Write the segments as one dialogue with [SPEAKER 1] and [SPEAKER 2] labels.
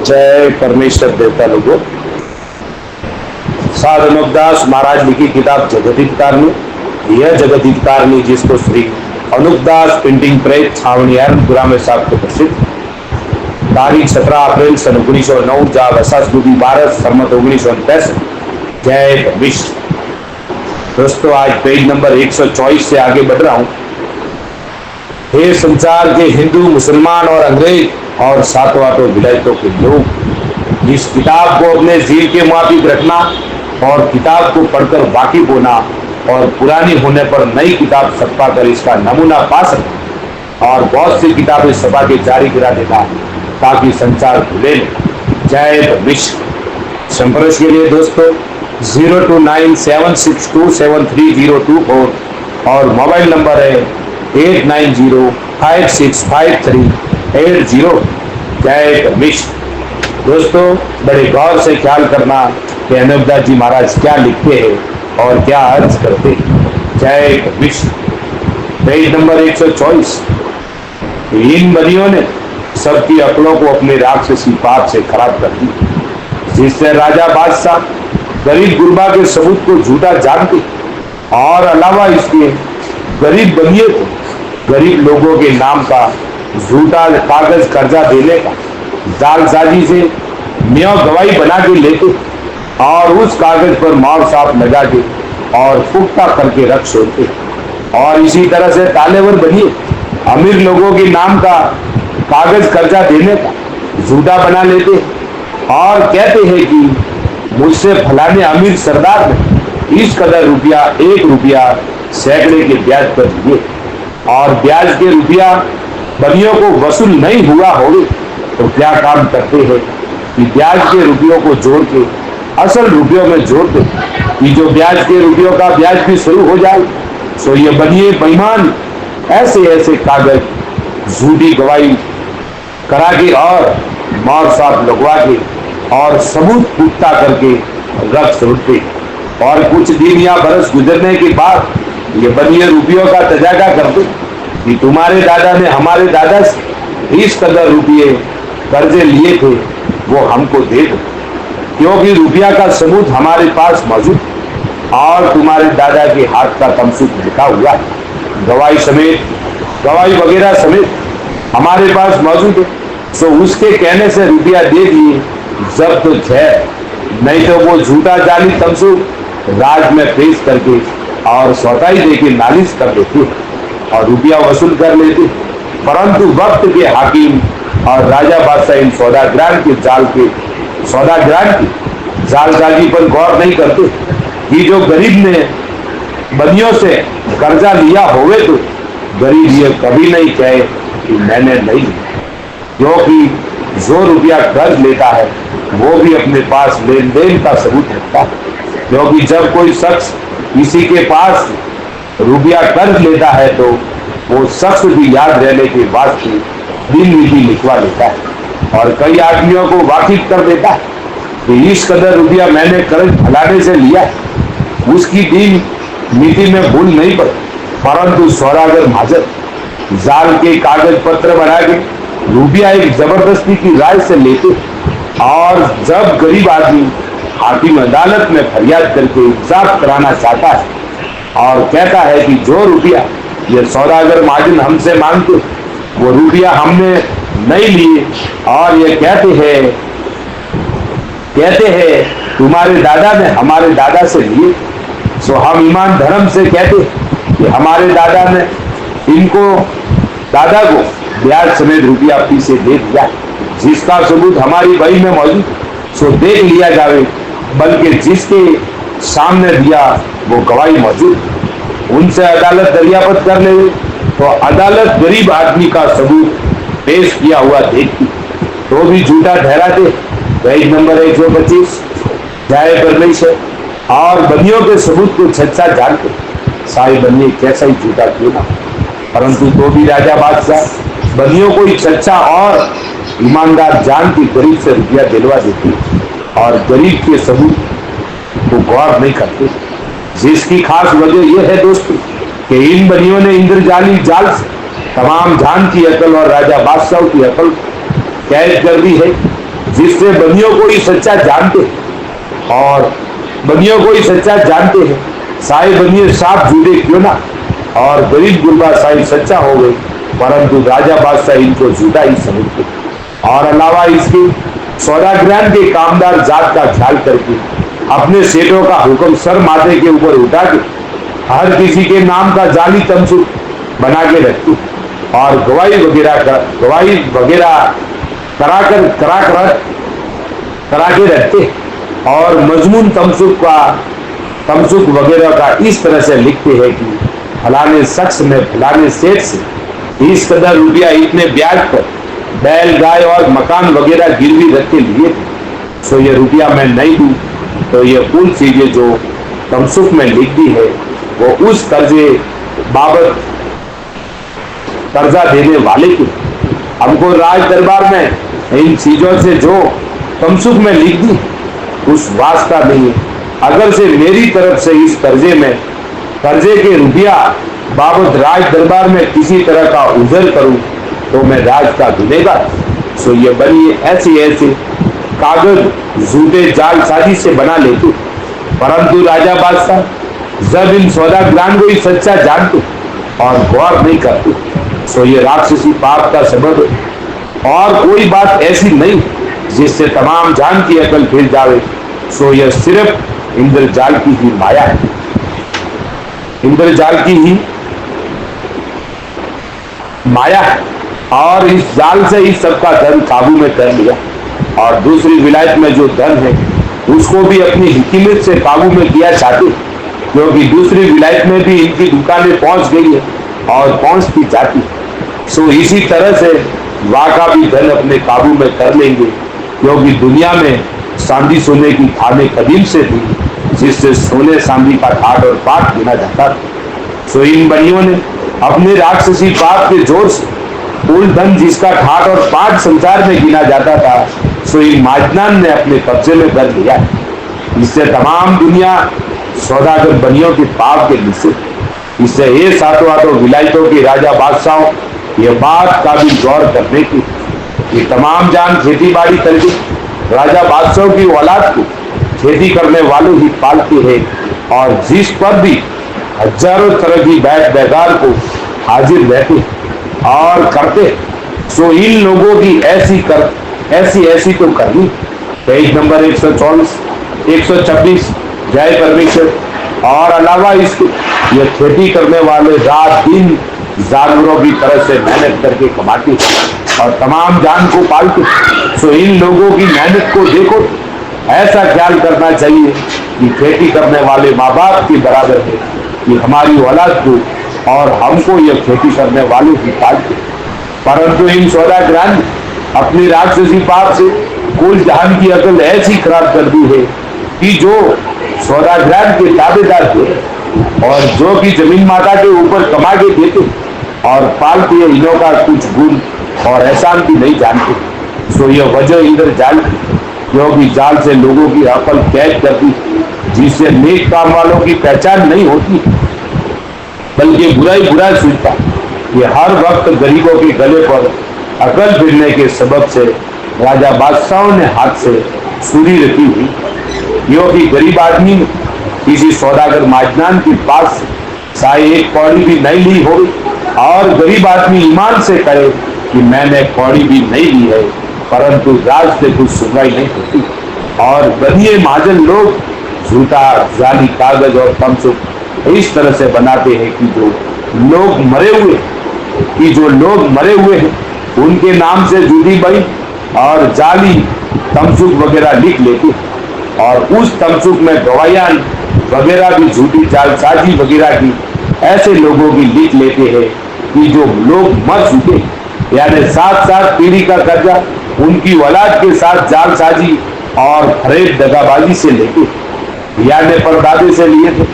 [SPEAKER 1] जय परमेश्वर देवता लोगों। साधु अनूपदास महाराज लिखी किताब जगदीपतारिणी। यह जगदीपतारिणी जिसको श्री अनूपदास प्रिंटिंग प्रेस छावनी एरनपुरा में सात को प्रसिद्ध, तारीख 17 अप्रैल सन 1909, जा वसासुदी 12 सम्मत 1965। जय परमेश्वर। दोस्तों, आज पेज नंबर 124 से आगे बढ़ रहा हूं। हे संसार के हिंदू, मुसलमान और अंग्रेज और सातों आठों विलायतों के लोग, इस किताब को अपने जीव के मुताबिक रखना और किताब को पढ़कर वाकिफ होना और पुरानी होने पर नई किताब छपा कर इसका नमूना पा सके और बहुत सी किताबें छपा के जारी करा देना ताकि संसार खुले। जय परमेश्वर। संपर्क के लिए दोस्तों 0297627324 और मोबाइल नंबर है 8905653880। जय परमेश्वर। दोस्तों, बड़े गौर से ख्याल करना कि अनूपदास जी महाराज क्या लिखते हैं और क्या अर्ज करते हैं। जय परमेश्वर। Page number 124। इन बनियों ने सबकी अकलों को अपने राक्षसी पाप से खराब कर दी, जिससे राजा बादशाह गरीब गुरबा के सबूत को झूठा जानते और अलावा इसके गरीब बनिए को गरीब लोगों के नाम का झूठा कागज कर्जा देने का जालसाजी से म्यां गवाही बना के लेते और उस कागज पर मार साफ लगा के और पुख्ता करके रख छोड़ते और इसी तरह से तालेवर बनिए अमीर लोगों के नाम का कागज कर्जा देने का झूठा बना लेते और कहते हैं कि मुझसे फलाने अमीर सरदार ने इस कदर रुपया, 1 रुपया सैकड़े के ब्याज पर दिए और ब्याज के रुपया बनियों को वसूल नहीं हुआ होवे तो क्या काम करते हैं कि ब्याज के रुपयों को जोड़ के असल रुपयों में जोड़ते कि जो ब्याज के रुपयों का ब्याज भी शुरू हो जाए। सो ये बनिए बेईमान ऐसे ऐसे कागज झूठी गवाही करा के और मार साफ लगवा के और सबूत पुख्ता करके रख छोड़ते और कुछ दिन या बरस गुजरने के बाद ये बनिए रुपयों का तजाका करते कि तुम्हारे दादा ने हमारे दादा से इस कदर रुपये कर्जे लिए थे, वो हमको दे दो, क्योंकि रुपया का सबूत हमारे पास मौजूद और तुम्हारे दादा के हाथ का तमसूक लिखा हुआ है, गवाही समेत, गवाही वगैरह समेत हमारे पास मौजूद है। सो उसके कहने से रुपया दे दिए, जब तो खैर, नहीं तो वो झूठा जाली तमसूक राज में पेश करके और सौताई देके नालिश कर देते और रुपया वसूल कर लेते। परंतु वक्त के हाकिम और राजा बादशाह इन सौदागरान की जालसाजी पर गौर नहीं करते कि जो गरीब ने बनियों से कर्जा लिया होवे तो गरीब ये कभी नहीं कहे कि मैंने नहीं लिया, क्योंकि जो रुपया कर्ज लेता है वो भी अपने पास लेन देन का सबूत रखता है। क्योंकि जब कोई शख्स किसी के पास रुपया कर्ज लेता है तो वो शख्स भी याद रहने के वास्ते दिन नीति लिखवा लेता है और कई आदमियों को वाकिफ कर देता है कि इस कदर रुपया मैंने कर्ज फलाने से लिया है। उसकी दिन नीति में भूल नहीं पड़ी, परंतु सौदागर महाजन जाल के कागज पत्र बना के रुपया एक जबरदस्ती की राय से लेते और जब गरीब आदमी हाकिम अदालत में फरियाद करके इंसाफ कराना चाहता है और कहता है कि जो रुपया ये सौदागर महाजन हमसे मांगते वो रुपया हमने नहीं लिए और ये कहते हैं तुम्हारे दादा ने हमारे दादा से लिए। सो हम ईमान धर्म से कहते कि हमारे दादा ने दादा को ब्याज समेत रुपया पीछे दे दिया, जिसका सबूत हमारी बही में मौजूद। सो देख लिया जावे, बल्कि जिसके सामने दिया वो गवाही मौजूद, उनसे अदालत दरियापत कर ले तो अदालत गरीब आदमी का सबूत पेश किया हुआ देखती तो भी झूठा ठहराते। Page number 125। जय परमेश्वर। और बनियों के सबूत को सच्चा जानते सारे बनिए कैसा ही झूठा क्यों ना, परंतु तो भी राजा बादशाह बनियों को सच्चा और ईमानदार जान के गरीब से रुपया दिलवा देती और गरीब के सबूत को गौर नहीं करते, जिसकी खास वजह यह है दोस्तों कि इन बनियों ने इंद्रजाली जाल से तमाम जान की अकल और राजा बादशाह की अकल कैद कर दी है, जिससे बनियों को ही सच्चा जानते और बनियों को ही सच्चा जानते हैं। सारे बनिए साफ झूठे क्यों ना, और गरीब गुरबा साहिब सच्चा हो गए, परंतु राजा बादशाह इनको झूठा ही समझते। और अलावा इसके सौदागरान के कामदार जात का ख्याल करके अपने सेठों का हुक्म सर माथे के ऊपर उठा के हर किसी के नाम का जाली तमसुक बना के रखते और गवाही वगैरह करा के रखते और मजमून तमसुक वगैरह का इस तरह से लिखते हैं कि फलाने शख्स ने फलाने सेठ से इस कदर रुपया इतने ब्याज पर बैल गाय और मकान वगैरह गिरवी रख के लिए थे, सो ये रुपया मैं नहीं दूं तो ये कुल चीजें जो तमसुक में लिख दी है वो उस कर्जे बाबत कर्जा देने वाले की। हमको राज दरबार में इन चीजों से जो तमसुक में लिख दी उस वास्ता नहीं, अगर से मेरी तरफ से इस कर्जे के रुपया बाबत राज दरबार में किसी तरह का उजर करूं तो मैं राज का गुनेगार। सो ये बनी ऐसे कागज झूठे जाल साजी से बना लेते, परंतु राजा बादशाह जब इन सौदागरान को ही सच्चा जानते और गौर नहीं करते, सो ये राक्षसी पाप का सबब है और कोई बात ऐसी नहीं जिससे तमाम जान की अकल फिर जावे। सो यह सिर्फ इंद्रजाल की ही माया है, इंद्रजाल की ही माया है और इस जाल से ही सबका धन काबू में कर लिया और दूसरी विलायत में जो धन है उसको भी अपनी हिकमत से काबू में किया चाहते, क्योंकि दूसरी विलायत में भी इनकी दुकानें पहुंच गई है और पहुंचती जाती। सो इसी तरह से वहां का भी धन अपने काबू में कर लेंगे, क्योंकि दुनिया में चांदी सोने की खाने कदीम से थी जिससे सोने चांदी का ठाट और पाट गिना जाता था। सो इन बनियों ने अपने राक्षसी पाप के जोर से कुल धन जिसका ठाट और पाट संसार में गिना जाता था, सो इन माजनान ने अपने कब्जे में कर लिया। इससे तमाम दुनिया सौदागर बनियों के पाप के निश्चित, इससे ये सातों आठों विलायतों के राजा बादशाहों ये बात का भी गौर करने की ये तमाम जान खेती बाड़ी करके राजा बादशाहों की औलाद को खेती करने वालों ही पालते हैं और जिस पर भी हजारों तरह की बैठ बेगार को हाजिर रहते और करते। सो इन लोगों की ऐसी तो करनी। पेज नंबर 124 126 जय परमेश्वर। और अलावा इसके ये खेती करने वाले रात दिन जानवरों की तरह से मेहनत करके कमाते और तमाम जान को पालते। सो इन लोगों की मेहनत को देखो, ऐसा ख्याल करना चाहिए कि खेती करने वाले माँ बाप के बराबर है कि हमारी औलाद को और हमको यह खेती करने वालों की पालते। परंतु इन सौदागरान अपनी राक्षसी पाप से कुल जहान की अकल ऐसी खराब कर दी है कि जो सौदागरान के ताबेदार थे और जो कि जमीन माता के ऊपर कमा के देते और पालते इन्हों का कुछ गुण और एहसान भी नहीं जानते। सो यह वजह इंद्रजाल क्योंकि जाल से लोगों की अकल कैद करती, जिससे नेक काम वालों की पहचान नहीं होती बल्कि बुरा सूझता। ये हर वक्त गरीबों के गले पर अकल फिरने के सबब से राजा बादशाहों ने हाथ से छुरी रखी हुई, क्योंकि गरीब आदमी ने किसी सौदागर माजनान के पास चाहे एक कौड़ी भी नहीं ली हो और गरीब आदमी ईमान से कहे कि मैंने कौड़ी भी नहीं ली है, परंतु राज से कुछ सुनवाई नहीं होती। और बनिए महाजन लोग झूठा जाली कागज और तमसुक इस तरह से बनाते हैं कि जो लोग मरे हुए हैं उनके नाम से जूदी बई और जाली तमसुक वगैरह लिख लेते और उस तमसुक में गवाहियां वगैरह भी झूठी जालसाजी वगैरह की ऐसे लोगों की लिख लेते हैं कि जो लोग मर चुके, यानी 7 पीढ़ी का कर्जा उनकी औलाद के साथ जालसाजी और फरेब दगाबाजी से लेके यानी परदादे से लिए थे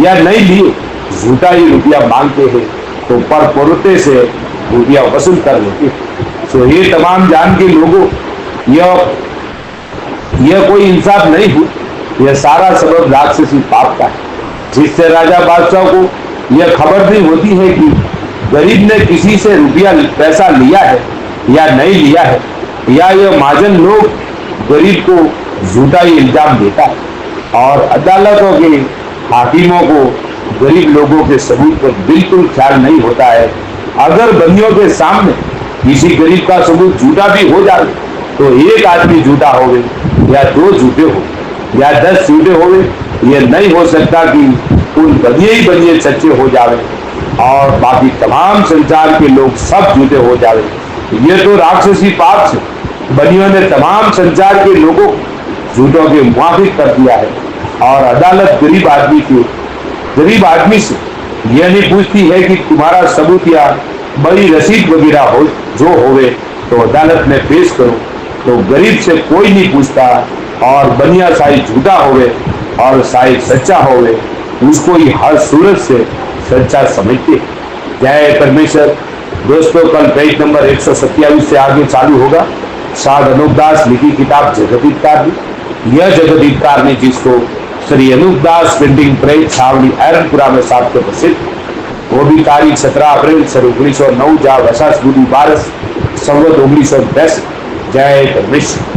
[SPEAKER 1] या नहीं लिए, झूठा ही रुपया मांगते हैं तो पर परोते से रुपया वसूल कर लेते। तो ये तमाम जान के लोगों यह कोई इंसाफ नहीं हुई, यह सारा सबब राक्षसी पाप का है, जिससे राजा बादशाह को यह खबर नहीं होती है कि गरीब ने किसी से रुपया पैसा लिया है या नहीं लिया है, या यह महाजन लोग गरीब को झूठा ही इल्जाम देता है और अदालतों के हाकिमों को गरीब लोगों के सबूत पर बिल्कुल ख्याल नहीं होता है। अगर बंदियों के सामने किसी गरीब का सबूत झूठा भी हो जाए तो एक आदमी झूठा होवे या 2 झूठे हो या 10 झूठे होवे, यह नहीं हो सकता कि उन बनिए ही बनिए सच्चे हो जावे और बाकी तमाम संसार के लोग सब झूठे हो जावे। ये तो राक्षसी पाप से बनियों ने तमाम संसार के लोगों झूठों के मुआफिक कर दिया है और अदालत गरीब आदमी से यह नहीं पूछती है कि तुम्हारा सबूत या बड़ी रसीद वगैरह हो जो होवे तो अदालत में पेश करो, तो गरीब से कोई नहीं पूछता और बनिया शायद झूठा होवे और शायद सच्चा होवे, उसको ही हर सूरत से सच्चा समझते। जय परमेश्वर। दोस्तों, कल पेज नंबर 127 से आगे चालू होगा साध अनूपदास लिखी किताब जगदीपकार की। यह जगदीपकार ने जिसको श्री अनूपदास प्रिंटिंग प्रेस छावनी एरनपुरा में सात प्रसिद्ध, वो भी तारीख 17 अप्रैल 1909 जा वसास बुधी 12 संवत 1910। जय परमेश्वर।